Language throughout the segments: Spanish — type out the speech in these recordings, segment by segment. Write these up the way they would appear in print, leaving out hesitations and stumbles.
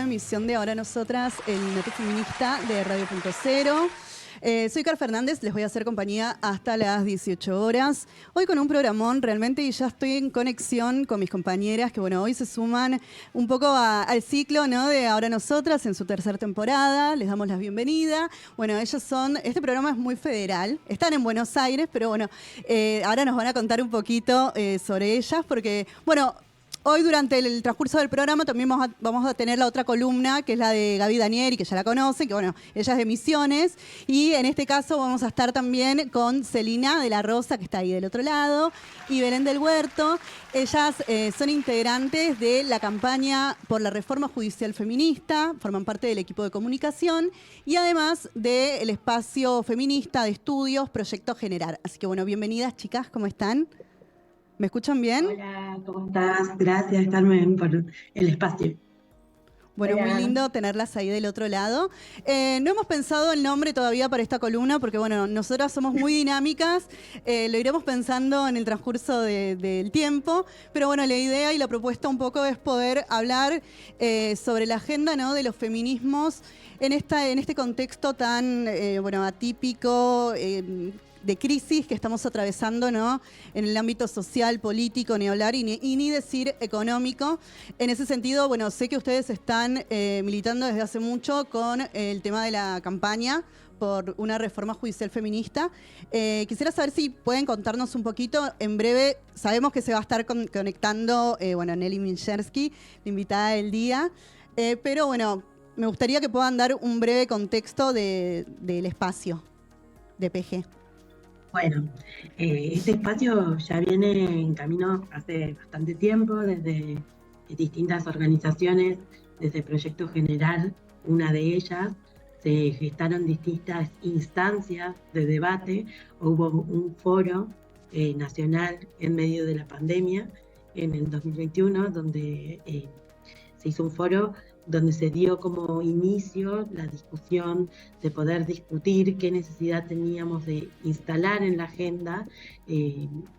emisión de Ahora Nosotras, el Minuto Feminista de Radio Punto Cero. Soy Car Fernández, les voy a hacer compañía hasta las 18 horas. Hoy con un programón realmente y ya estoy en conexión con mis compañeras que bueno, hoy se suman un poco al ciclo, ¿no?, de Ahora Nosotras en su tercera temporada. Les damos la bienvenida. Bueno, ellas son, este programa es muy federal, están en Buenos Aires, pero bueno, ahora nos van a contar un poquito sobre ellas porque, bueno, hoy durante el transcurso del programa también vamos a tener la otra columna, que es la de Gaby Danieri, que ya la conocen, que bueno, ella es de Misiones. Y en este caso vamos a estar también con Celina de la Rosa, que está ahí del otro lado, y Belén del Huerto. Ellas son integrantes de la campaña por la reforma judicial feminista, forman parte del equipo de comunicación y además del espacio feminista de estudios Proyecto Generar. Así que bueno, bienvenidas chicas, ¿cómo están? ¿Me escuchan bien? Hola, ¿cómo estás? Gracias, Carmen, por el espacio. Bueno, Hola. muy lindo tenerlas ahí del otro lado. No hemos pensado el nombre todavía para esta columna porque, bueno, nosotras somos muy dinámicas, lo iremos pensando en el transcurso del tiempo, pero bueno, la idea y la propuesta un poco es poder hablar sobre la agenda, ¿no?, de los feminismos en este contexto tan, bueno, atípico, de crisis que estamos atravesando, ¿no?, en el ámbito social, político, ni hablar y ni decir económico. En ese sentido, bueno, sé que ustedes están militando desde hace mucho con el tema de la campaña por una reforma judicial feminista. Quisiera saber si pueden contarnos un poquito, en breve, sabemos que se va a estar conectando, bueno, Nelly Minchersky, la invitada del día, pero bueno, me gustaría que puedan dar un breve contexto del espacio de PG. Bueno, este espacio ya viene en camino hace bastante tiempo, desde distintas organizaciones, desde Proyecto General, una de ellas, se gestaron distintas instancias de debate. Hubo un foro nacional en medio de la pandemia en el 2021, donde se hizo un foro donde se dio como inicio la discusión de poder discutir qué necesidad teníamos de instalar en la agenda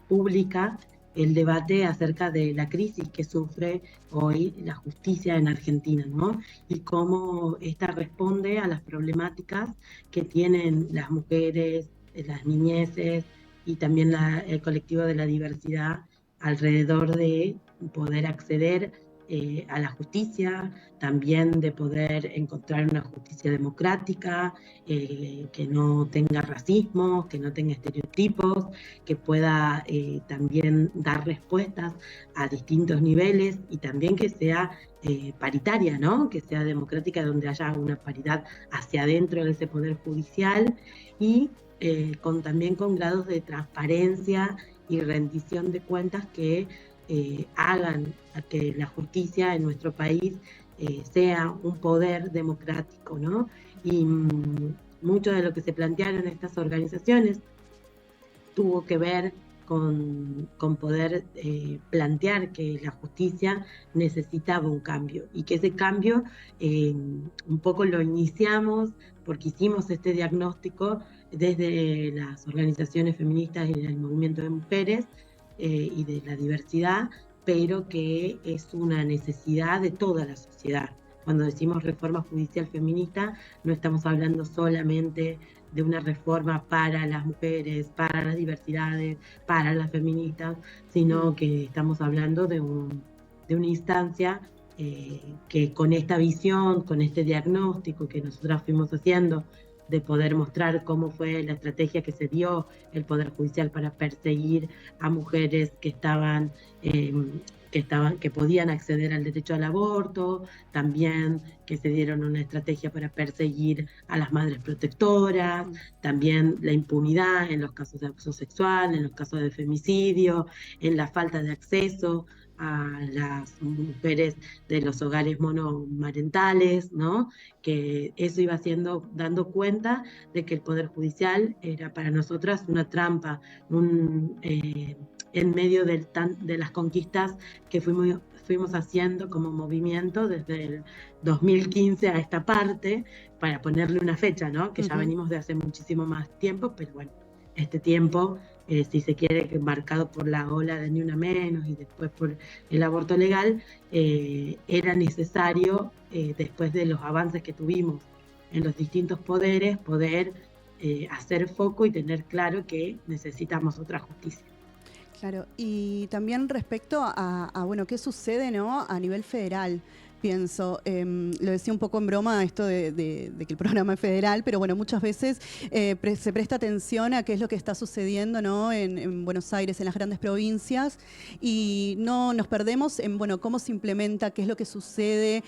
pública el debate acerca de la crisis que sufre hoy la justicia en Argentina, ¿no? Y cómo esta responde a las problemáticas que tienen las mujeres, las niñeces y también el colectivo de la diversidad alrededor de poder acceder a la justicia, también de poder encontrar una justicia democrática, que no tenga racismo, que no tenga estereotipos, que pueda también dar respuestas a distintos niveles y también que sea paritaria, ¿no? Que sea democrática, donde haya una paridad hacia adentro de ese poder judicial y también con grados de transparencia y rendición de cuentas que hagan a que la justicia en nuestro país sea un poder democrático, ¿no? Y mucho de lo que se plantearon estas organizaciones tuvo que ver con poder plantear que la justicia necesitaba un cambio y que ese cambio un poco lo iniciamos porque hicimos este diagnóstico desde las organizaciones feministas y del movimiento de mujeres y de la diversidad, pero que es una necesidad de toda la sociedad. Cuando decimos reforma judicial feminista, no estamos hablando solamente de una reforma para las mujeres, para las diversidades, para las feministas, sino que estamos hablando de una instancia que con esta visión, con este diagnóstico que nosotras fuimos haciendo, de poder mostrar cómo fue la estrategia que se dio el Poder Judicial para perseguir a mujeres que podían acceder al derecho al aborto, también que se dieron una estrategia para perseguir a las madres protectoras, también la impunidad en los casos de abuso sexual, en los casos de femicidio, en la falta de acceso a las mujeres de los hogares monomarentales, ¿no? Que eso iba dando cuenta de que el Poder Judicial era para nosotras una trampa, en medio de las conquistas que fuimos haciendo como movimiento desde el 2015 a esta parte, para ponerle una fecha, ¿no? Que ya venimos de hace muchísimo más tiempo, pero bueno, este tiempo si se quiere, marcado por la ola de Ni Una Menos y después por el aborto legal, era necesario, después de los avances que tuvimos en los distintos poderes, poder hacer foco y tener claro que necesitamos otra justicia. Claro, y también respecto a bueno, qué sucede, ¿no?, a nivel federal. Pienso, lo decía un poco en broma esto de que el programa es federal, pero bueno, muchas veces se presta atención a qué es lo que está sucediendo, ¿no?, en Buenos Aires, en las grandes provincias, y no nos perdemos en, bueno, cómo se implementa, qué es lo que sucede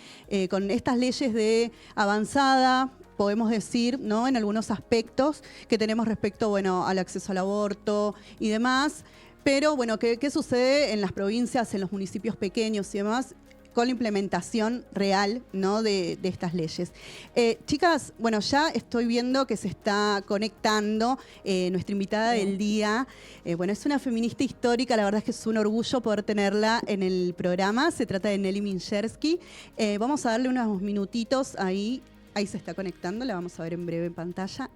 con estas leyes de avanzada, podemos decir, ¿no?, en algunos aspectos que tenemos respecto, bueno, al acceso al aborto y demás. Pero bueno, ¿qué sucede en las provincias, en los municipios pequeños y demás, con la implementación real, ¿no?, de estas leyes? Chicas, bueno, ya estoy viendo que se está conectando nuestra invitada del día. Bueno, es una feminista histórica, la verdad es que es un orgullo poder tenerla en el programa. Se trata de Nelly Minchersky. Vamos a darle unos minutitos ahí. Ahí se está conectando, la vamos a ver en breve en pantalla.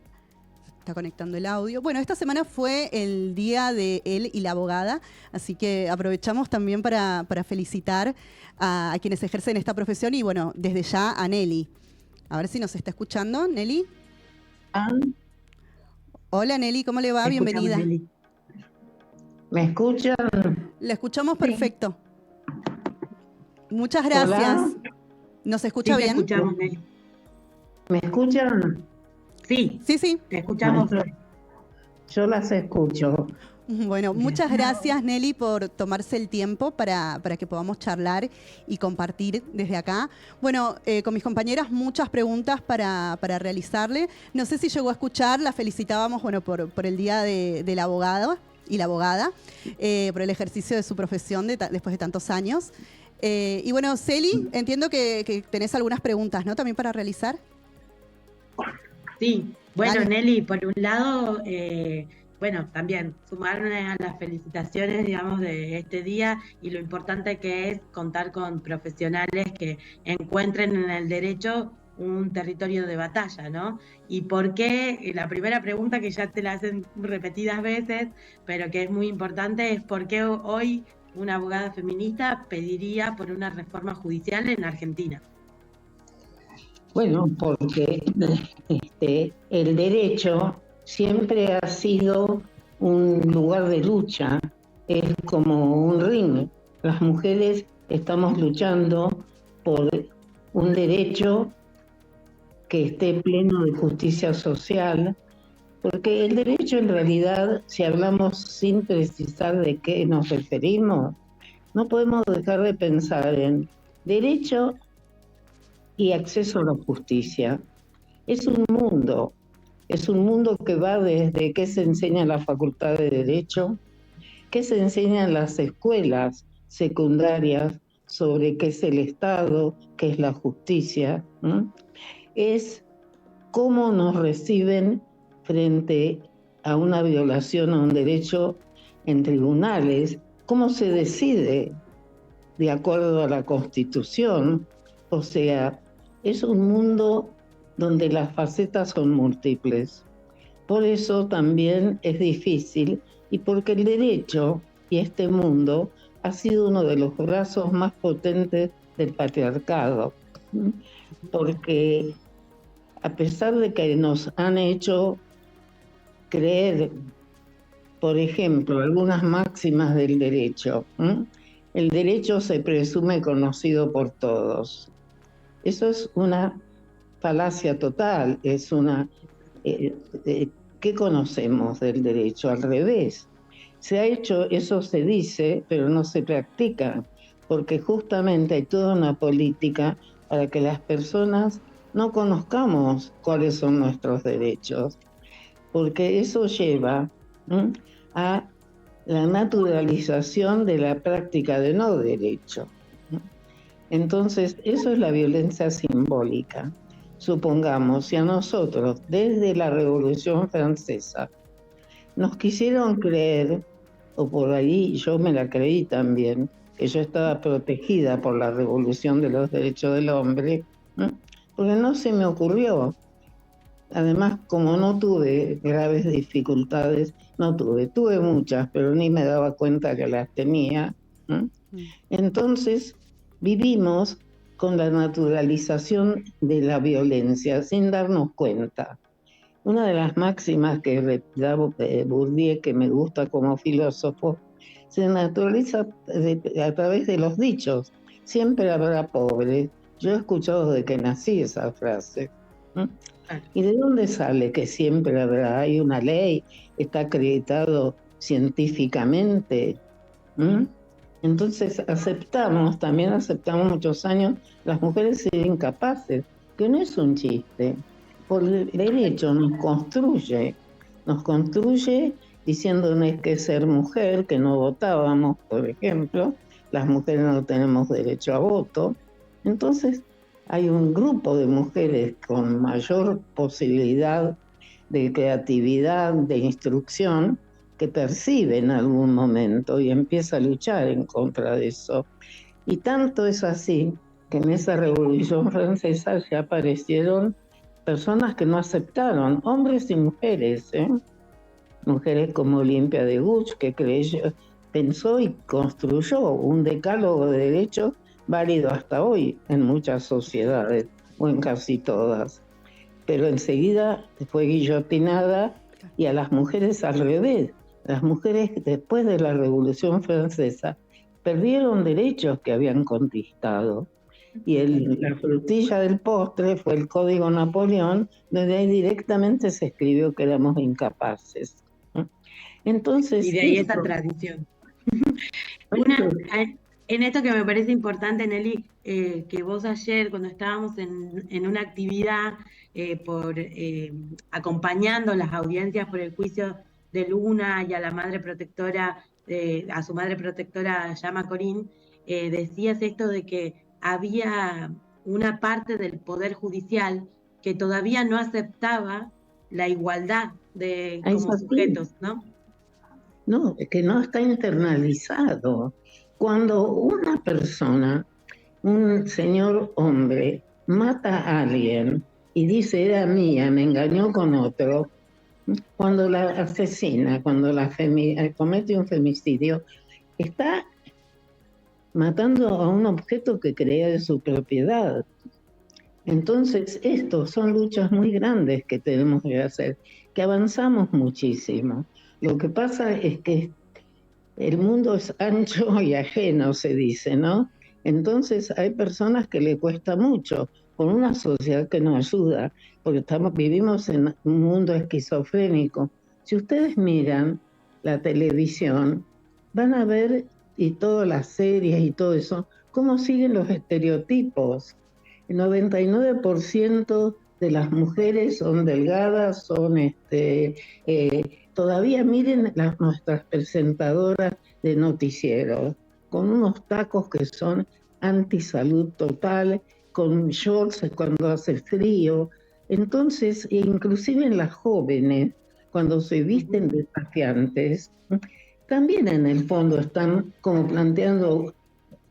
Está conectando el audio. Bueno, esta semana fue el día de él y la abogada, así que aprovechamos también para felicitar a quienes ejercen esta profesión y, bueno, desde ya a Nelly. A ver si nos está escuchando, Nelly. Hola, Nelly, ¿cómo le va? Bienvenida. Nelly. ¿Me escuchan? La escuchamos perfecto. Muchas gracias. Hola. ¿Nos escucha Sí, bien? te escuchamos, Nelly. ¿Me escuchan? Sí, Sí. te escuchamos. Yo las escucho. Bueno, muchas gracias, Nelly, por tomarse el tiempo para que podamos charlar y compartir desde acá. Bueno, con mis compañeras muchas preguntas para realizarle. No sé si llegó a escuchar, la felicitábamos, bueno, por el Día del Abogado y la abogada, por el ejercicio de su profesión después de tantos años. Y bueno, Celi, entiendo que tenés algunas preguntas, ¿no?, también para realizar. Sí, bueno, Dale. Nelly, por un lado, bueno, también sumarme a las felicitaciones, digamos, de este día y lo importante que es contar con profesionales que encuentren en el derecho un territorio de batalla, ¿no? Y por qué, la primera pregunta que ya te la hacen repetidas veces, pero que es muy importante, es por qué hoy una abogada feminista pediría por una reforma judicial en Argentina. Bueno, porque el derecho siempre ha sido un lugar de lucha, es como un ring. Las mujeres estamos luchando por un derecho que esté pleno de justicia social, porque el derecho en realidad, si hablamos sin precisar de qué nos referimos, no podemos dejar de pensar en derecho y acceso a la justicia. Es un mundo que va desde qué se enseña en la Facultad de Derecho, qué se enseña en las escuelas secundarias sobre qué es el Estado, qué es la justicia, ¿no? Es cómo nos reciben frente a una violación a un derecho en tribunales, cómo se decide de acuerdo a la Constitución. O sea, es un mundo donde las facetas son múltiples. Por eso también es difícil y porque el derecho y este mundo ha sido uno de los brazos más potentes del patriarcado. Porque a pesar de que nos han hecho creer, por ejemplo, algunas máximas del derecho, el derecho se presume conocido por todos. Eso es una falacia total, es una... ¿qué conocemos del derecho? Al revés. Se ha hecho, eso se dice, pero no se practica, porque justamente hay toda una política para que las personas no conozcamos cuáles son nuestros derechos, porque eso lleva a la naturalización de la práctica de no derecho. Entonces, eso es la violencia simbólica. Supongamos, si a nosotros, desde la Revolución Francesa, nos quisieron creer, o por ahí yo me la creí también, que yo estaba protegida por la Revolución de los Derechos del Hombre, porque no se me ocurrió Además, como no tuve graves dificultades, tuve muchas, pero ni me daba cuenta que las tenía. ¿M? Entonces, vivimos con la naturalización de la violencia sin darnos cuenta. Una de las máximas que da Bourdieu, que me gusta como filósofo, se naturaliza a través de los dichos. Siempre habrá pobres. Yo he escuchado desde que nací esa frase. ¿M? ¿Y de dónde sale que siempre habrá? Hay una ley, está acreditado científicamente. ¿M? Entonces también aceptamos muchos años las mujeres ser incapaces, que no es un chiste. Por el derecho nos construye diciéndonos que ser mujer, que no votábamos, por ejemplo, las mujeres no tenemos derecho a voto. Entonces hay un grupo de mujeres con mayor posibilidad de creatividad, de instrucción, que percibe en algún momento y empieza a luchar en contra de eso. Y tanto es así que en esa Revolución Francesa ya aparecieron personas que no aceptaron, hombres y mujeres, mujeres como Olimpia de Gouges, que pensó y construyó un decálogo de derechos válido hasta hoy en muchas sociedades, o en casi todas. Pero enseguida fue guillotinada, y a las mujeres al revés. Las mujeres, después de la Revolución Francesa, perdieron derechos que habían conquistado. Y la frutilla del postre fue el Código Napoleón, donde ahí directamente se escribió que éramos incapaces. Entonces, y de ahí esa tradición. En esto que me parece importante, Nelly, que vos ayer, cuando estábamos en una actividad acompañando las audiencias por el juicio de Luna y a la madre protectora, a su madre protectora Llama Corín, decías esto de que había una parte del Poder Judicial que todavía no aceptaba la igualdad como sujetos, ¿no? No, que no está internalizado. Cuando una persona, un señor hombre, mata a alguien y dice era mía, me engañó con otro, cuando la asesina, cuando comete un femicidio, está matando a un objeto que creía de su propiedad. Entonces, estos son luchas muy grandes que tenemos que hacer, que avanzamos muchísimo. Lo que pasa es que el mundo es ancho y ajeno, se dice, ¿no? Entonces hay personas que le cuesta mucho, con una sociedad que nos ayuda, porque vivimos en un mundo esquizofrénico. Si ustedes miran la televisión, van a ver, y todas las series y todo eso, cómo siguen los estereotipos. El 99% de las mujeres son delgadas, todavía miren nuestras presentadoras de noticieros, con unos tacos que son antisalud total, con shorts cuando hace frío. Entonces, inclusive en las jóvenes, cuando se visten desafiantes, también en el fondo están como planteando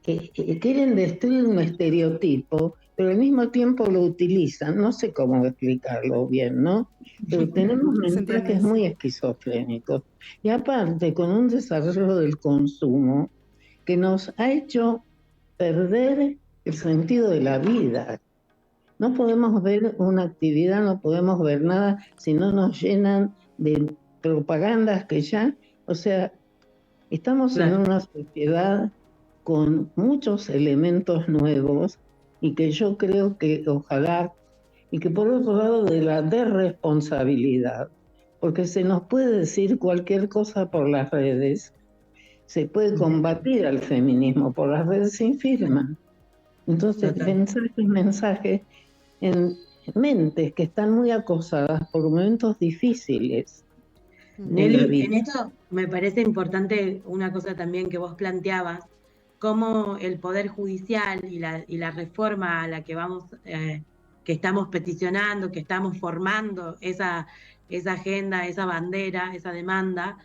que quieren destruir un estereotipo, pero al mismo tiempo lo utilizan. No sé cómo explicarlo bien, ¿no? Pero tenemos mensajes muy esquizofrénicos. Y aparte, con un desarrollo del consumo que nos ha hecho perder el sentido de la vida. No podemos ver una actividad, no podemos ver nada si no nos llenan de propagandas que ya, o sea, estamos en una sociedad con muchos elementos nuevos y que yo creo que ojalá, y que por otro lado de la desresponsabilidad, porque se nos puede decir cualquier cosa por las redes, se puede combatir al feminismo por las redes sin firma. Entonces, mensajes en mentes que están muy acosadas por momentos difíciles. Nelly, en esto me parece importante una cosa también que vos planteabas, cómo el Poder Judicial y la reforma a la que que estamos peticionando, que estamos formando esa agenda, esa bandera, esa demanda,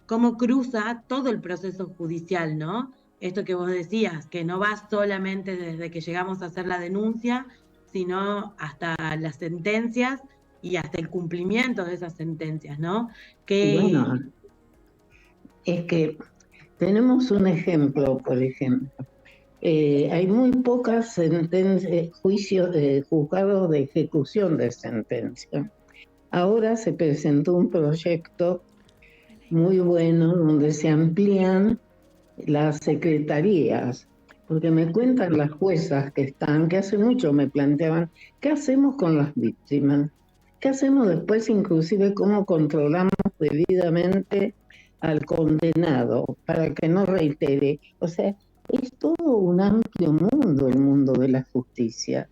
cómo cruza todo el proceso judicial, ¿no? Esto que vos decías, que no va solamente desde que llegamos a hacer la denuncia, sino hasta las sentencias y hasta el cumplimiento de esas sentencias, ¿no? Bueno, es que tenemos un ejemplo, por ejemplo. Hay muy pocas sentencias, juicios, juzgados de ejecución de sentencia. Ahora se presentó un proyecto muy bueno donde se amplían las secretarías, porque me cuentan las juezas que hace mucho me planteaban, ¿qué hacemos con las víctimas? ¿Qué hacemos después, inclusive, cómo controlamos debidamente al condenado para que no reitere? O sea, es todo un amplio mundo, el mundo de la justicia.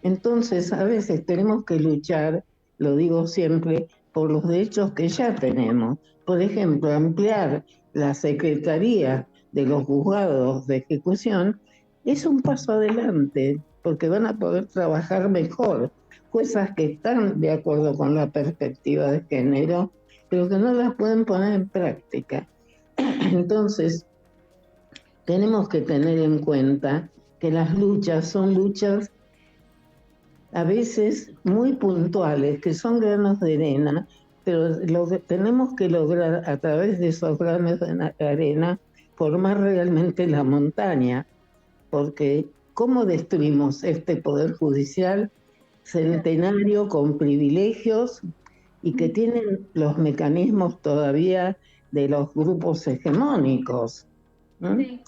Entonces, a veces tenemos que luchar, lo digo siempre, por los derechos que ya tenemos. Por ejemplo, ampliar la secretaría de los juzgados de ejecución es un paso adelante, porque van a poder trabajar mejor. Juezas que están de acuerdo con la perspectiva de género, pero que no las pueden poner en práctica. Entonces, tenemos que tener en cuenta que las luchas son luchas a veces muy puntuales, que son granos de arena, pero lo que tenemos que lograr a través de esos granos de arena, formar realmente la montaña, porque ¿cómo destruimos este poder judicial centenario con privilegios y que tienen los mecanismos todavía de los grupos hegemónicos? Sí.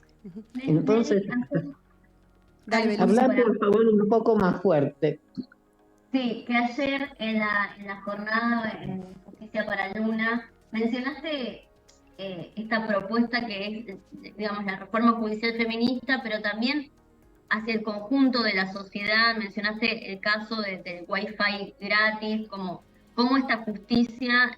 Entonces, Dale, habla por favor un poco más fuerte. Sí, que ayer en la jornada en Justicia para Luna mencionaste esta propuesta que es, digamos, la reforma judicial feminista, pero también hacia el conjunto de la sociedad. Mencionaste el caso del Wi-Fi gratis, cómo esta justicia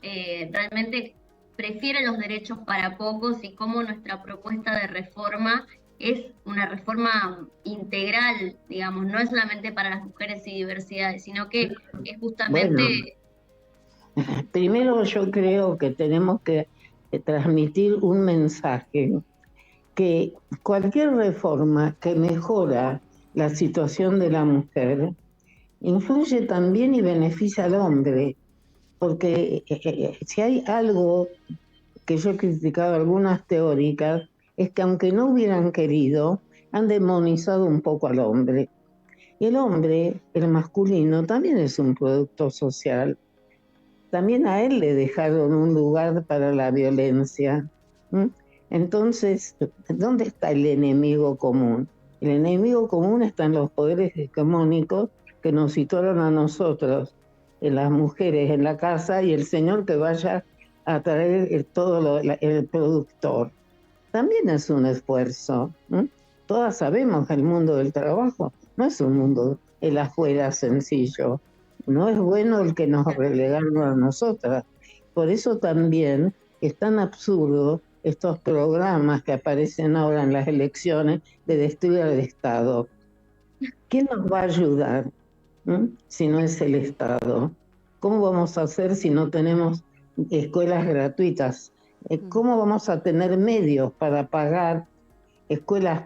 realmente prefiere los derechos para pocos y cómo nuestra propuesta de reforma es una reforma integral, digamos, no es solamente para las mujeres y diversidades, sino que es justamente... Bueno, primero yo creo que tenemos que transmitir un mensaje, que cualquier reforma que mejora la situación de la mujer influye también y beneficia al hombre, porque si hay algo que yo he criticado a algunas teóricas, es que aunque no hubieran querido, han demonizado un poco al hombre. Y el hombre, el masculino, también es un producto social. También a él le dejaron un lugar para la violencia. Entonces, ¿dónde está el enemigo común? El enemigo común está en los poderes hegemónicos que nos situaron a nosotros, en las mujeres en la casa, y el señor que vaya a traer el productor. También es un esfuerzo. Todas sabemos que el mundo del trabajo no es un mundo el afuera sencillo. No es bueno el que nos relegaron a nosotras. Por eso también es tan absurdo estos programas que aparecen ahora en las elecciones de destruir al Estado. ¿Quién nos va a ayudar si no es el Estado? ¿Cómo vamos a hacer si no tenemos escuelas gratuitas? ¿Cómo vamos a tener medios para pagar escuelas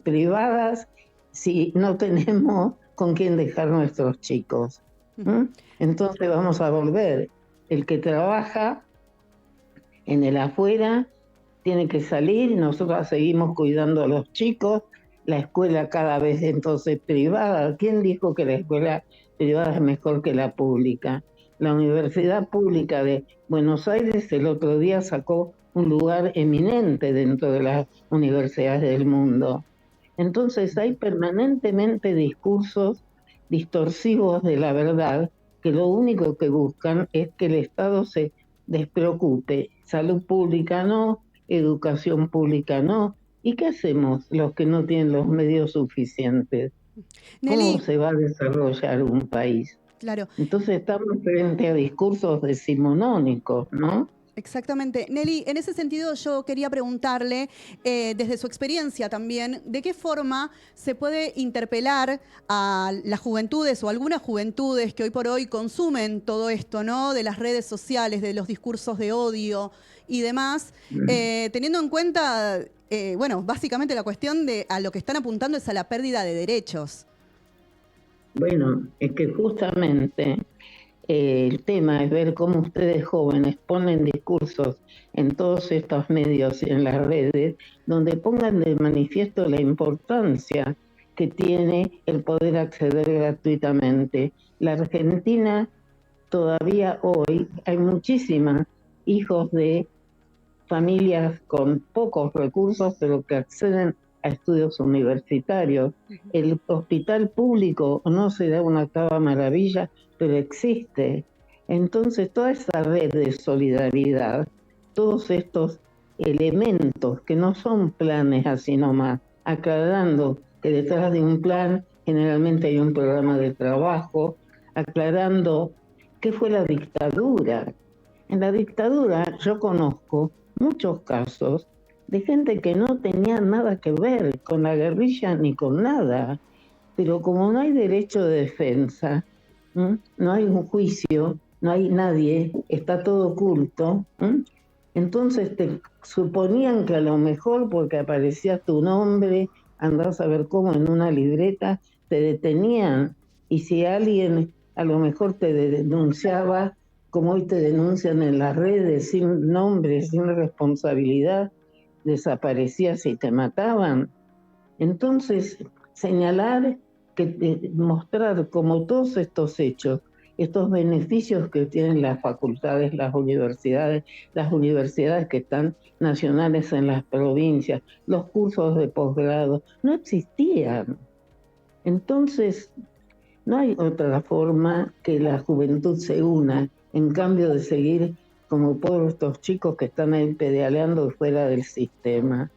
privadas si no tenemos con quién dejar nuestros chicos? Entonces vamos a volver. El que trabaja en el afuera tiene que salir, nosotros seguimos cuidando a los chicos, la escuela cada vez entonces privada. ¿Quién dijo que la escuela privada es mejor que la pública? La Universidad Pública de Buenos Aires el otro día sacó un lugar eminente dentro de las universidades del mundo. Entonces hay permanentemente discursos distorsivos de la verdad que lo único que buscan es que el Estado se despreocupe. Salud pública no, educación pública no. ¿Y qué hacemos los que no tienen los medios suficientes? Nelly, ¿Cómo se va a desarrollar un país? claro. Entonces estamos frente a discursos decimonónicos, ¿no? Exactamente. Nelly, en ese sentido yo quería preguntarle, desde su experiencia también, ¿de qué forma se puede interpelar a las juventudes o algunas juventudes que hoy por hoy consumen todo esto, ¿no? De las redes sociales, de los discursos de odio y demás, teniendo en cuenta, bueno, básicamente la cuestión de a lo que están apuntando es a la pérdida de derechos? Bueno, es que justamente el tema es ver cómo ustedes jóvenes ponen discursos en todos estos medios y en las redes, donde pongan de manifiesto la importancia que tiene el poder acceder gratuitamente. La Argentina todavía hoy hay muchísimos hijos de familias con pocos recursos, pero que acceden a estudios universitarios. El hospital público no será una octava maravilla, pero existe. Entonces, toda esa red de solidaridad, todos estos elementos que no son planes así nomás, aclarando que detrás de un plan generalmente hay un programa de trabajo, aclarando qué fue la dictadura. En la dictadura yo conozco muchos casos de gente que no tenía nada que ver con la guerrilla ni con nada, pero como no hay derecho de defensa, no hay un juicio, no hay nadie, está todo oculto, entonces te suponían que a lo mejor porque aparecía tu nombre, andás a ver cómo en una libreta, te detenían, y si alguien a lo mejor te denunciaba, como hoy te denuncian en las redes, sin nombre, sin responsabilidad, desaparecías y te mataban. Entonces, señalar, mostrar como todos estos hechos, estos beneficios que tienen las facultades, las universidades que están nacionales en las provincias, los cursos de posgrado, no existían. Entonces, no hay otra forma que la juventud se una, en cambio de seguir como por estos chicos que están ahí pedaleando fuera del sistema.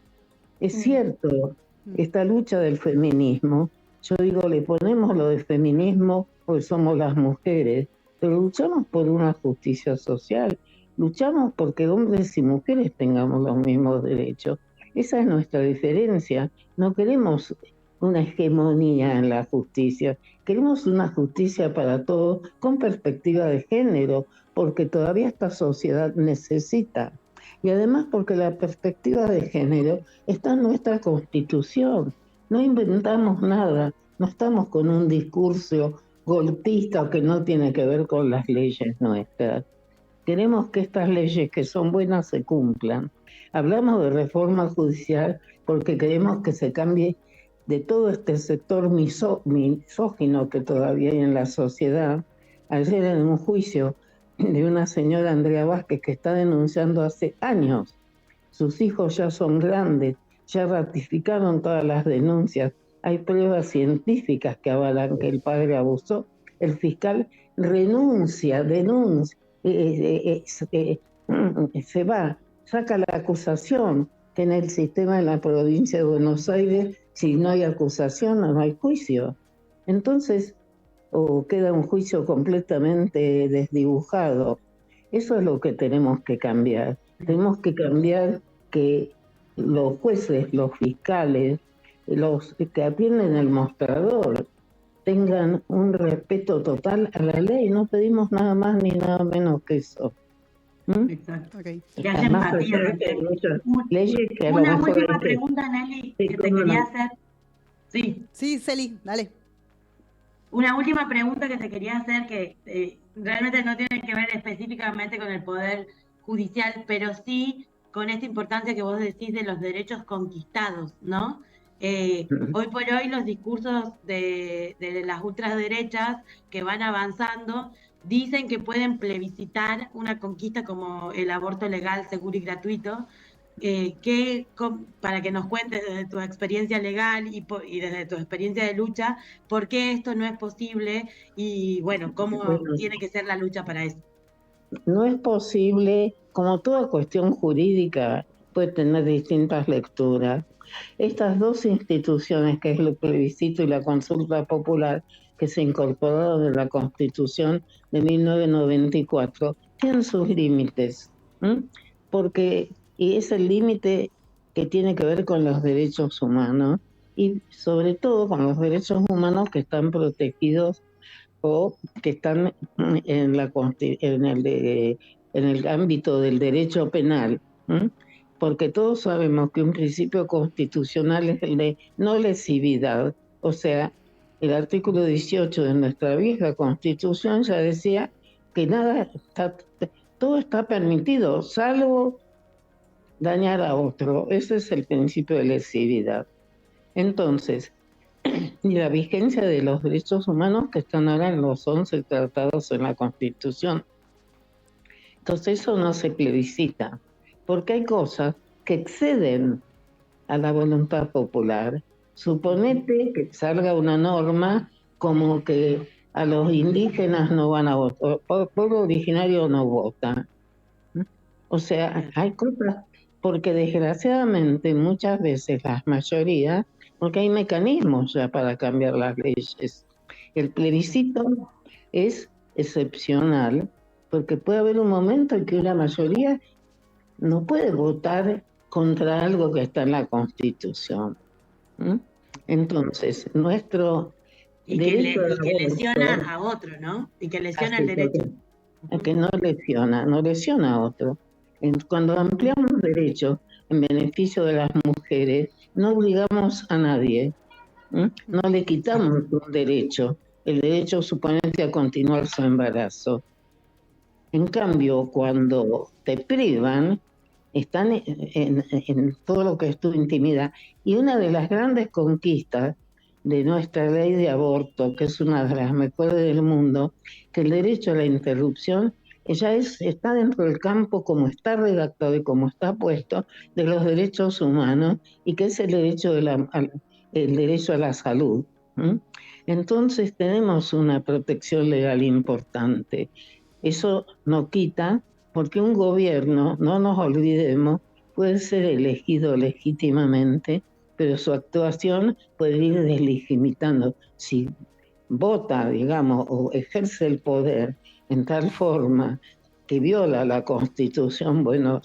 Es cierto, esta lucha del feminismo, yo digo, le ponemos lo de feminismo porque somos las mujeres, pero luchamos por una justicia social, luchamos porque hombres y mujeres tengamos los mismos derechos. Esa es nuestra diferencia. No queremos una hegemonía en la justicia, queremos una justicia para todos con perspectiva de género, porque todavía esta sociedad necesita. Y además porque la perspectiva de género está en nuestra Constitución. No inventamos nada, no estamos con un discurso golpista o que no tiene que ver con las leyes nuestras. Queremos que estas leyes que son buenas se cumplan. Hablamos de reforma judicial porque queremos que se cambie de todo este sector misógino que todavía hay en la sociedad. Ayer en un juicio de una señora, Andrea Vázquez, que está denunciando hace años. Sus hijos ya son grandes, ya ratificaron todas las denuncias, hay pruebas científicas que avalan que el padre abusó. El fiscal denuncia, se va, saca la acusación, que en el sistema de la provincia de Buenos Aires, si no hay acusación, no hay juicio. Entonces, o queda un juicio completamente desdibujado. Eso es lo que tenemos que cambiar. Tenemos que cambiar que los jueces, los fiscales, los que atienden el mostrador, tengan un respeto total a la ley. No pedimos nada más ni nada menos que eso. Exacto. Okay. Que haya empatía. Una última pregunta, Nelly, que te quería hacer. Sí, Celi, dale. Una última pregunta que te quería hacer, que realmente no tiene que ver específicamente con el Poder Judicial, pero sí con esta importancia que vos decís de los derechos conquistados, ¿no? Hoy por hoy los discursos de las ultraderechas que van avanzando dicen que pueden plebiscitar una conquista como el aborto legal, seguro y gratuito. Para que nos cuentes desde tu experiencia legal y desde tu experiencia de lucha, por qué esto no es posible y bueno, cómo tiene que ser la lucha para eso. No es posible, como toda cuestión jurídica puede tener distintas lecturas. Estas dos instituciones, que es el plebiscito y la consulta popular, que se incorporaron en la Constitución de 1994, tienen sus límites, porque es el límite que tiene que ver con los derechos humanos y sobre todo con los derechos humanos que están protegidos o que están en el ámbito del derecho penal, porque todos sabemos que un principio constitucional es el de no lesividad, o sea, el artículo 18 de nuestra vieja Constitución ya decía que todo está permitido, salvo dañar a otro. Ese es el principio de lesividad. Entonces, y la vigencia de los derechos humanos que están ahora en los 11 tratados en la Constitución. Entonces eso no se plebiscita, porque hay cosas que exceden a la voluntad popular. Suponete que salga una norma como que a los indígenas no van a votar, el pueblo originario no vota. O sea, hay cosas, porque desgraciadamente muchas veces las mayorías, porque hay mecanismos ya para cambiar las leyes. El plebiscito es excepcional, porque puede haber un momento en que una mayoría no puede votar contra algo que está en la Constitución. Entonces, nuestro y que lesiona a otro, ¿no? Y que lesiona el derecho. Que no lesiona a otro. Cuando ampliamos derechos en beneficio de las mujeres, no obligamos a nadie, no le quitamos un derecho, el derecho suponente a continuar su embarazo. En cambio, cuando te privan, están en todo lo que es tu intimidad. Y una de las grandes conquistas de nuestra ley de aborto, que es una de las mejores del mundo, que el derecho a la interrupción está dentro del campo, como está redactado y como está puesto, de los derechos humanos, y que es el derecho a la salud. Entonces tenemos una protección legal importante. Eso no quita, porque un gobierno, no nos olvidemos, puede ser elegido legítimamente, pero su actuación puede ir deslegitimando. Si vota, digamos, o ejerce el poder en tal forma que viola la Constitución, bueno,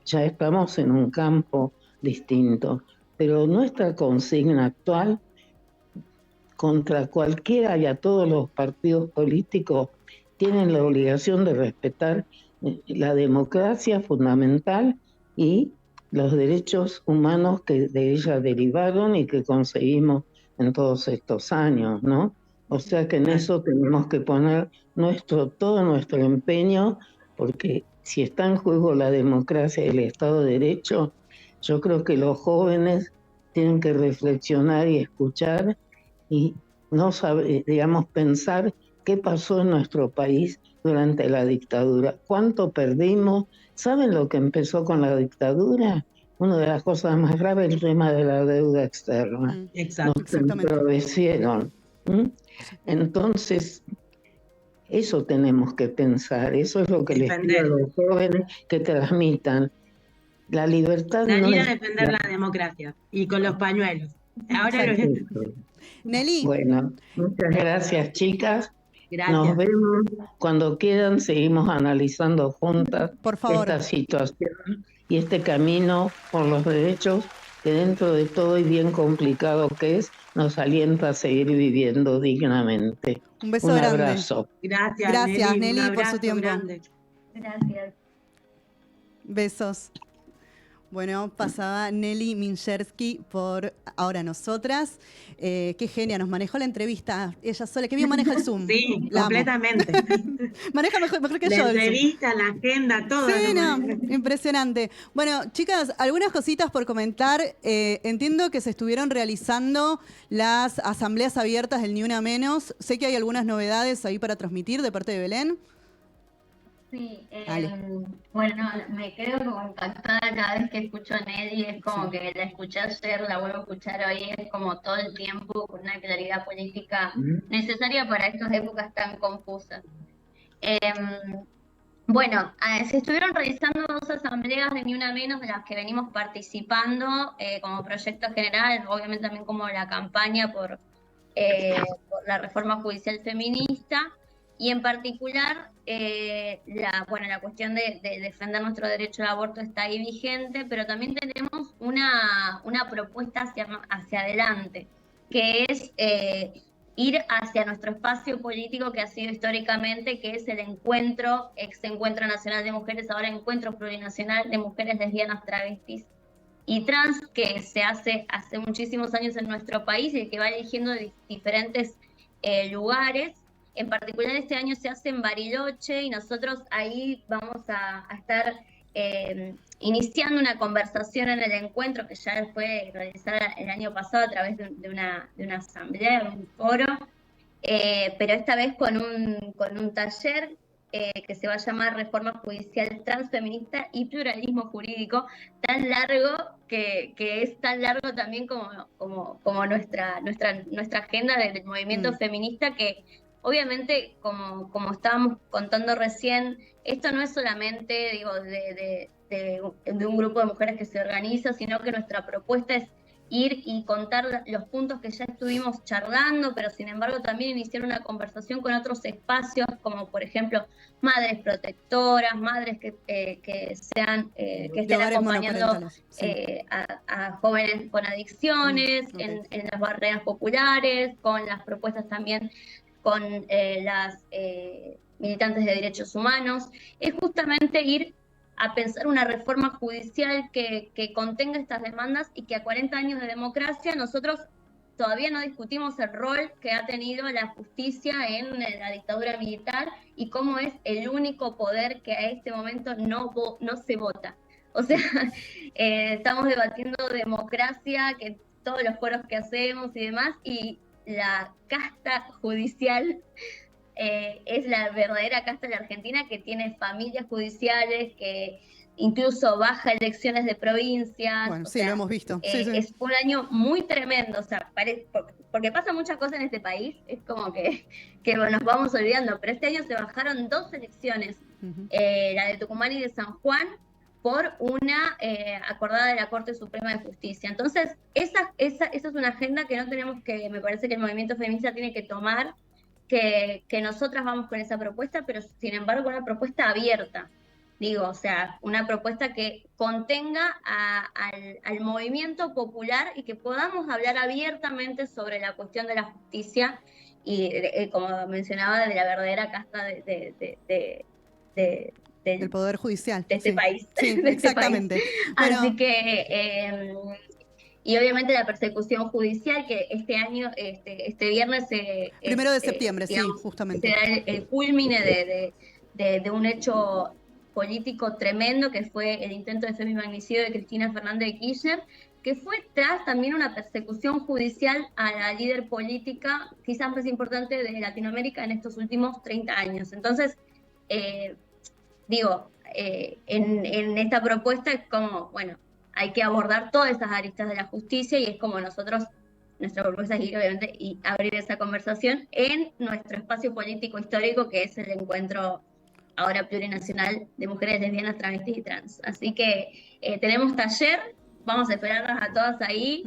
ya estamos en un campo distinto. Pero nuestra consigna actual, contra cualquiera y a todos los partidos políticos, tienen la obligación de respetar la democracia fundamental y los derechos humanos que de ella derivaron y que conseguimos en todos estos años, ¿no? O sea que en eso tenemos que poner todo nuestro empeño, porque si está en juego la democracia y el Estado de Derecho, yo creo que los jóvenes tienen que reflexionar y escuchar y no saber, digamos, pensar qué pasó en nuestro país durante la dictadura, cuánto perdimos. ¿Saben lo que empezó con la dictadura? Una de las cosas más graves es el tema de la deuda externa. Nos empobrecieron. Entonces, eso tenemos que pensar, eso es lo que les pido a los jóvenes que transmitan. La libertad Salir a defender la democracia y con los pañuelos. Ahora Nelly. Bueno, muchas gracias, chicas. Gracias. Nos vemos cuando quieran, seguimos analizando juntas esta situación y este camino por los derechos que dentro de todo y bien complicado que es, nos alienta a seguir viviendo dignamente. Un beso grande. Un abrazo. Gracias, Nelly, por su tiempo. Grande. Gracias. Besos. Bueno, pasaba Nelly Minchersky por Ahora Nosotras. Qué genia, nos manejó la entrevista ella sola. Qué bien maneja el Zoom. Sí, completamente. Maneja mejor que la yo. La entrevista, la agenda, todo. Sí, no, impresionante. Bueno, chicas, algunas cositas por comentar. Entiendo que se estuvieron realizando las asambleas abiertas del Ni Una Menos. Sé que hay algunas novedades ahí para transmitir de parte de Belén. Sí, bueno, me quedo como impactada cada vez que escucho a Nelly, es como que la escuché ayer, la vuelvo a escuchar hoy, es como todo el tiempo con una claridad política necesaria para estas épocas tan confusas. Bueno, se estuvieron realizando 2 asambleas de Ni Una Menos de las que venimos participando como proyecto general, obviamente también como la campaña por la reforma judicial feminista. Y en particular, la cuestión de defender nuestro derecho al aborto está ahí vigente, pero también tenemos una propuesta hacia adelante, que es ir hacia nuestro espacio político que ha sido históricamente, que es el ex Encuentro Nacional de Mujeres, ahora Encuentro Plurinacional de Mujeres Lesbianas Travestis. y trans que se hace muchísimos años en nuestro país y que va eligiendo de diferentes lugares. En particular este año se hace en Bariloche y nosotros ahí vamos a estar iniciando una conversación en el encuentro que ya fue realizada el año pasado a través de una asamblea, de un foro, pero esta vez con un taller que se va a llamar Reforma Judicial Transfeminista y Pluralismo Jurídico, tan largo que es tan largo también como nuestra agenda del movimiento feminista, que obviamente, como estábamos contando recién, esto no es solamente, digo, de un grupo de mujeres que se organiza, sino que nuestra propuesta es ir y contar los puntos que ya estuvimos charlando, pero sin embargo también iniciar una conversación con otros espacios, como por ejemplo madres protectoras, madres que estén acompañando a jóvenes con adicciones, en las barreras populares, con las propuestas también con las militantes de derechos humanos. Es justamente ir a pensar una reforma judicial que contenga estas demandas y que a 40 años de democracia nosotros todavía no discutimos el rol que ha tenido la justicia en la dictadura militar y cómo es el único poder que a este momento no se vota. O sea, estamos debatiendo democracia, que todos los foros que hacemos y demás, y la casta judicial es la verdadera casta de la Argentina, que tiene familias judiciales, que incluso baja elecciones de provincias. Bueno, sí, lo hemos visto. Es un año muy tremendo, o sea, porque pasa muchas cosas en este país, es como que nos vamos olvidando, pero este año se bajaron 2 elecciones, la de Tucumán y de San Juan, por una acordada de la Corte Suprema de Justicia. Entonces, esa es una agenda que no tenemos que, me parece que el movimiento feminista tiene que tomar, que nosotras vamos con esa propuesta, pero sin embargo una propuesta abierta, digo, o sea, una propuesta que contenga al movimiento popular y que podamos hablar abiertamente sobre la cuestión de la justicia y, como mencionaba, de la verdadera casta del Poder Judicial. De este país. Sí, de exactamente. Este país. Así que... y obviamente la persecución judicial, que este año, este viernes... 1 de septiembre, digamos, sí, justamente. Será el culmine de un hecho político tremendo, que fue el intento de femimagnicidio de Cristina Fernández de Kirchner, que fue tras también una persecución judicial a la líder política, quizás más importante de Latinoamérica en estos últimos 30 años. Entonces, en esta propuesta es como, bueno, hay que abordar todas esas aristas de la justicia y es como nuestra propuesta es ir obviamente y abrir esa conversación en nuestro espacio político histórico, que es el encuentro ahora plurinacional de mujeres lesbianas, travestis y trans. Así que tenemos taller, vamos a esperarlas a todas ahí.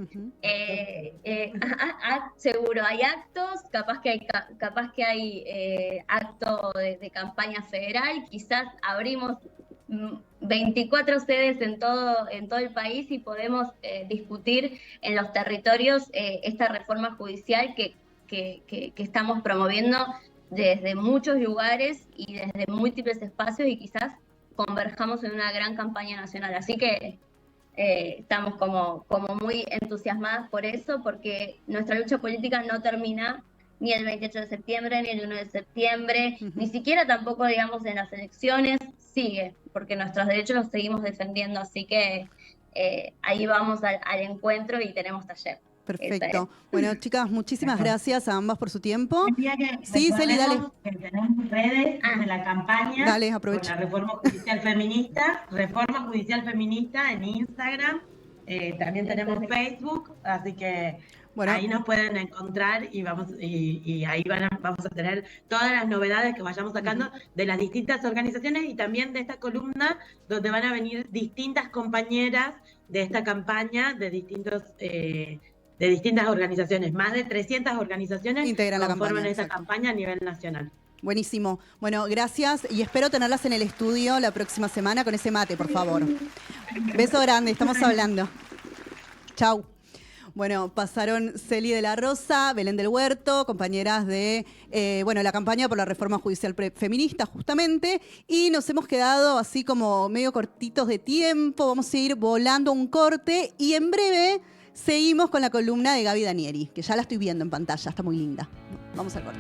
Seguro hay actos, capaz que hay acto de campaña federal, quizás abrimos 24 sedes en todo el país y podemos discutir en los territorios esta reforma judicial que estamos promoviendo desde muchos lugares y desde múltiples espacios, y quizás converjamos en una gran campaña nacional. Así que estamos como muy entusiasmadas por eso, porque nuestra lucha política no termina ni el 28 de septiembre, ni el 1 de septiembre, ni siquiera tampoco, digamos, en las elecciones, sigue, porque nuestros derechos los seguimos defendiendo, así que ahí vamos al encuentro y tenemos taller. Perfecto. Bueno, chicas, muchísimas gracias a ambas por su tiempo. Sí, Celi, dale. Que tenemos redes de la campaña. Dale, aprovecha. Con la Reforma Judicial Feminista en Instagram. También tenemos Facebook, así que bueno, ahí nos pueden encontrar y ahí vamos a tener todas las novedades que vayamos sacando de las distintas organizaciones y también de esta columna donde van a venir distintas compañeras de esta campaña de distintas organizaciones. Más de 300 organizaciones conforman esta campaña a nivel nacional. Buenísimo. Bueno, gracias y espero tenerlas en el estudio la próxima semana con ese mate, por favor. Beso grande, estamos hablando. Chau. Bueno, pasaron Celi de la Rosa, Belén del Huerto, compañeras de la campaña por la reforma judicial feminista, justamente, y nos hemos quedado así como medio cortitos de tiempo. Vamos a ir volando un corte y en breve seguimos con la columna de Gaby Danieri, que ya la estoy viendo en pantalla, está muy linda. Vamos al corte.